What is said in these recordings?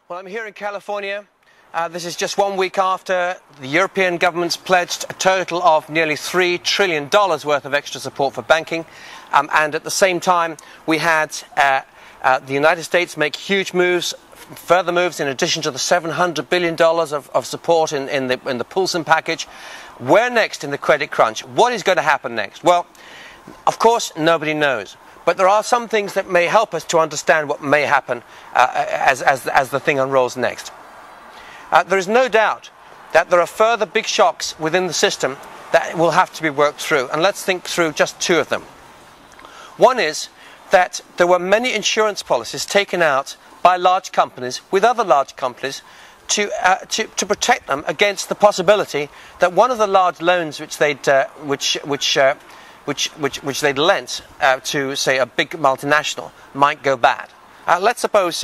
Well, I'm here in California. This is just 1 week after the European governments pledged a total of nearly $3 trillion worth of extra support for banking. And at the same time, we had the United States make huge moves, further moves, in addition to the $700 billion of support in the Paulson package. Where next in the credit crunch? What is going to happen next? Well, of course, nobody knows. But there are some things that may help us to understand what may happen as the thing unrolls next. There is no doubt that there are further big shocks within the system that will have to be worked through. And let's think through just two of them. One is that there were many insurance policies taken out by large companies with other large companies to protect them against the possibility that one of the large loans which they'd lent to, say, a big multinational might go bad. Let's suppose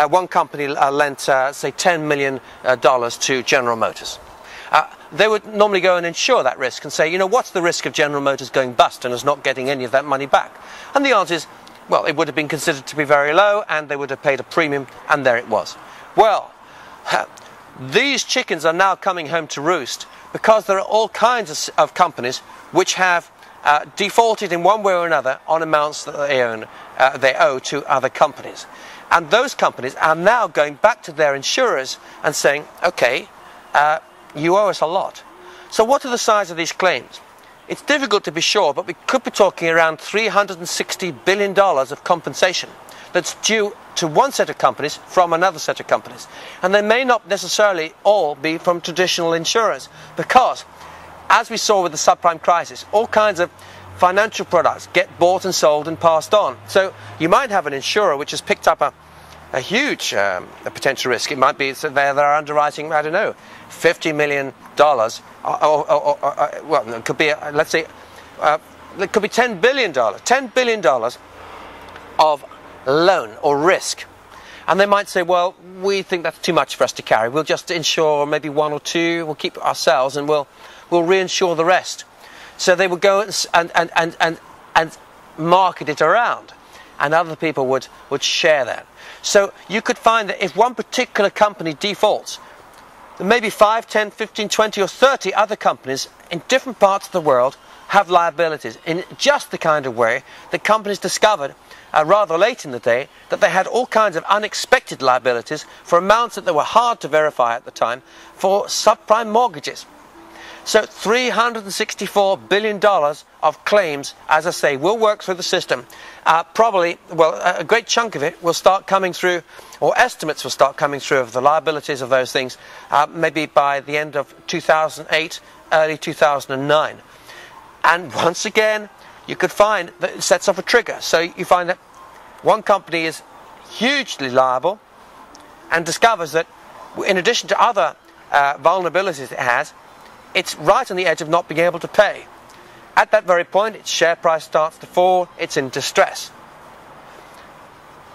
one company lent, say, $10 million to General Motors. They would normally go and insure that risk and say, you know, what's the risk of General Motors going bust and us not getting any of that money back? And the answer is, well, it would have been considered to be very low and they would have paid a premium, and there it was. Well, these chickens are now coming home to roost because there are all kinds of companies which have defaulted in one way or another on amounts that they owe to other companies. And those companies are now going back to their insurers and saying, okay, you owe us a lot. So what are the size of these claims? It's difficult to be sure, but we could be talking around $360 billion of compensation that's due to one set of companies from another set of companies. And they may not necessarily all be from traditional insurers, because as we saw with the subprime crisis, all kinds of financial products get bought and sold and passed on. So you might have an insurer which has picked up a huge potential risk. It might be so they're underwriting, I don't know, $50 million, well, it could be, let's say, it could be $10 billion of loan or risk. And they might say, well, we think that's too much for us to carry. We'll just insure maybe one or two, we'll keep it ourselves, and we'll reinsure the rest. So they would go and market it around, and other people would share that. So you could find that if one particular company defaults, there may be 5, 10, 15, 20 or 30 other companies in different parts of the world have liabilities in just the kind of way that companies discovered rather late in the day that they had all kinds of unexpected liabilities for amounts that they were hard to verify at the time for subprime mortgages. So $364 billion of claims, as I say, will work through the system. Probably, well, a great chunk of it will start coming through, or estimates will start coming through of the liabilities of those things, maybe by the end of 2008, early 2009. And once again, you could find that it sets off a trigger. So you find that one company is hugely liable and discovers that in addition to other vulnerabilities it has, it's right on the edge of not being able to pay. At that very point, its share price starts to fall, it's in distress.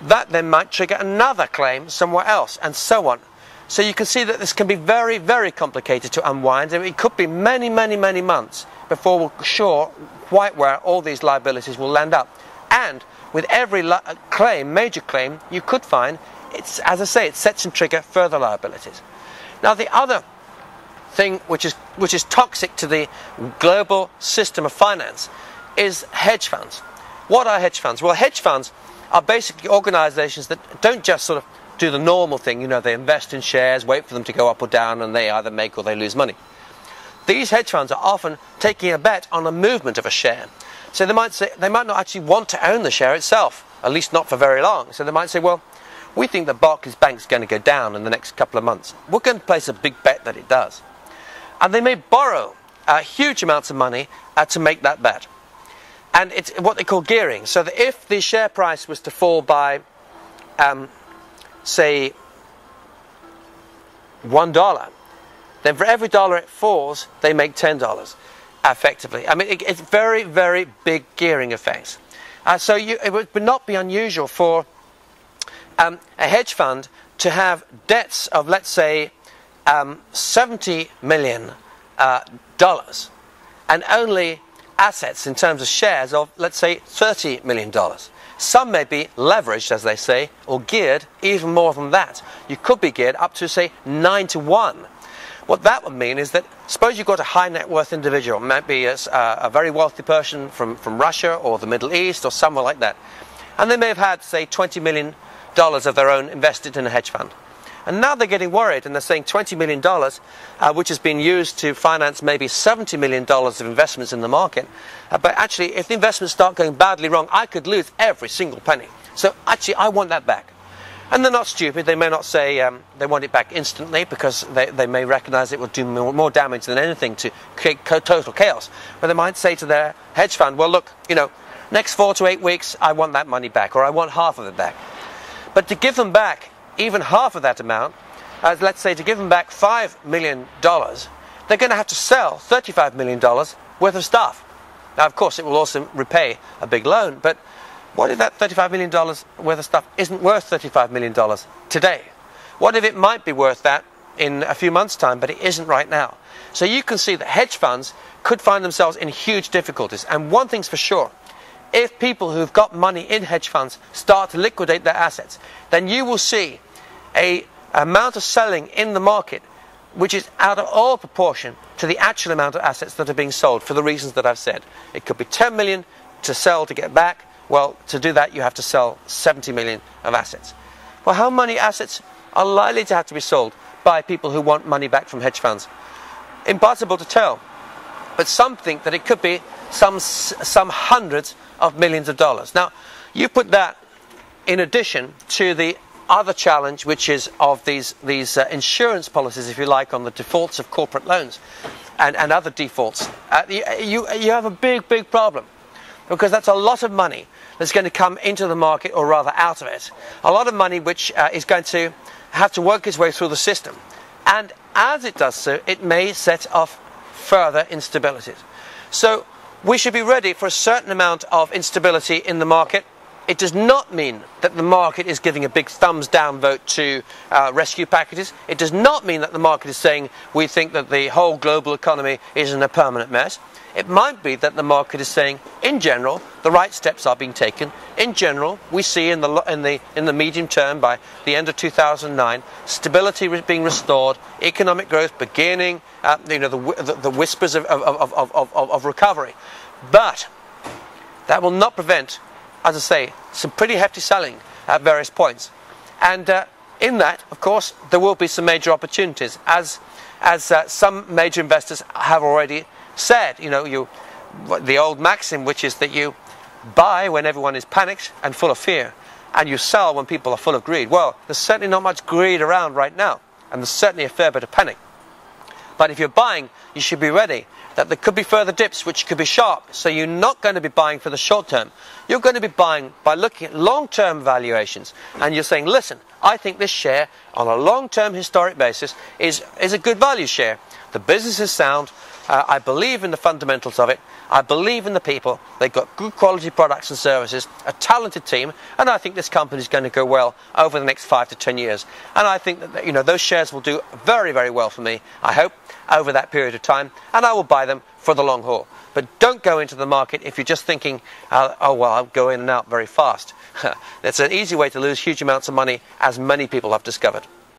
That then might trigger another claim somewhere else, and so on. So you can see that this can be very, very complicated to unwind. It could be many, many, many months before we're sure quite where all these liabilities will land up. And with every claim, major claim, you could find, it's, as I say, it sets and trigger further liabilities. Now the other thing which is toxic to the global system of finance is hedge funds. What are hedge funds? Well, hedge funds are basically organizations that don't just sort of do the normal thing, you know, they invest in shares, wait for them to go up or down, and they either make or they lose money. These hedge funds are often taking a bet on the movement of a share. So they might not actually want to own the share itself, at least not for very long. So they might say, well, we think that Barclays Bank's going to go down in the next couple of months. We're going to place a big bet that it does. And they may borrow huge amounts of money to make that bet. And it's what they call gearing. So that if the share price was to fall by, say, $1, then for every dollar it falls, they make $10, effectively. I mean, it's very, very big gearing effects. So it would not be unusual for a hedge fund to have debts of, let's say, $70 million and only assets in terms of shares of, let's say, $30 million. Some may be leveraged, as they say, or geared even more than that. You could be geared up to, say, 9 to 1. What that would mean is that, suppose you've got a high net worth individual, maybe a very wealthy person from Russia or the Middle East or somewhere like that, and they may have had, say, $20 million of their own invested in a hedge fund. And now they're getting worried, and they're saying $20 million, which has been used to finance maybe $70 million of investments in the market. But actually, if the investments start going badly wrong, I could lose every single penny. So actually, I want that back. And they're not stupid. They may not say they want it back instantly, because they may recognize it will do more damage than anything to create total chaos. But they might say to their hedge fund, well, look, next 4 to 8 weeks, I want that money back, or I want half of it back. But to give them back even half of that amount, let's say to give them back $5 million, they're going to have to sell $35 million worth of stuff. Now, of course, it will also repay a big loan, but what if that $35 million worth of stuff isn't worth $35 million today? What if it might be worth that in a few months' time, but it isn't right now? So you can see that hedge funds could find themselves in huge difficulties. And one thing's for sure, if people who've got money in hedge funds start to liquidate their assets, then you will see an amount of selling in the market which is out of all proportion to the actual amount of assets that are being sold, for the reasons that I've said. It could be 10 million to sell to get back. Well, to do that, you have to sell 70 million of assets. Well, how many assets are likely to have to be sold by people who want money back from hedge funds? Impossible to tell. But some think that it could be some hundreds of millions of dollars. Now, you put that in addition to the other challenge, which is of these insurance policies, if you like, on the defaults of corporate loans and other defaults. You have a big problem, because that's a lot of money that's going to come into the market, or rather out of it. A lot of money which is going to have to work its way through the system. And as it does so, it may set off further instabilities. So we should be ready for a certain amount of instability in the market. It does not mean that the market is giving a big thumbs down vote to rescue packages. It does not mean that the market is saying we think that the whole global economy is in a permanent mess. It might be that the market is saying, in general, the right steps are being taken. In general, we see in the medium term, by the end of 2009, stability being restored, economic growth beginning, the whispers of recovery. But that will not prevent, as I say, some pretty hefty selling at various points. And in that, of course, there will be some major opportunities, as some major investors have already said. The old maxim, which is that you buy when everyone is panicked and full of fear, and you sell when people are full of greed. Well, there's certainly not much greed around right now, and there's certainly a fair bit of panic. But if you're buying, you should be ready that there could be further dips which could be sharp. So you're not going to be buying for the short term. You're going to be buying by looking at long-term valuations. And you're saying, listen, I think this share on a long-term historic basis is a good value share. The business is sound. I believe in the fundamentals of it. I believe in the people. They've got good quality products and services, a talented team, and I think this company is going to go well over the next 5 to 10 years. And I think that those shares will do very, very well for me, I hope, over that period of time, and I will buy them for the long haul. But don't go into the market if you're just thinking, oh well, I'll go in and out very fast. That's an easy way to lose huge amounts of money, as many people have discovered.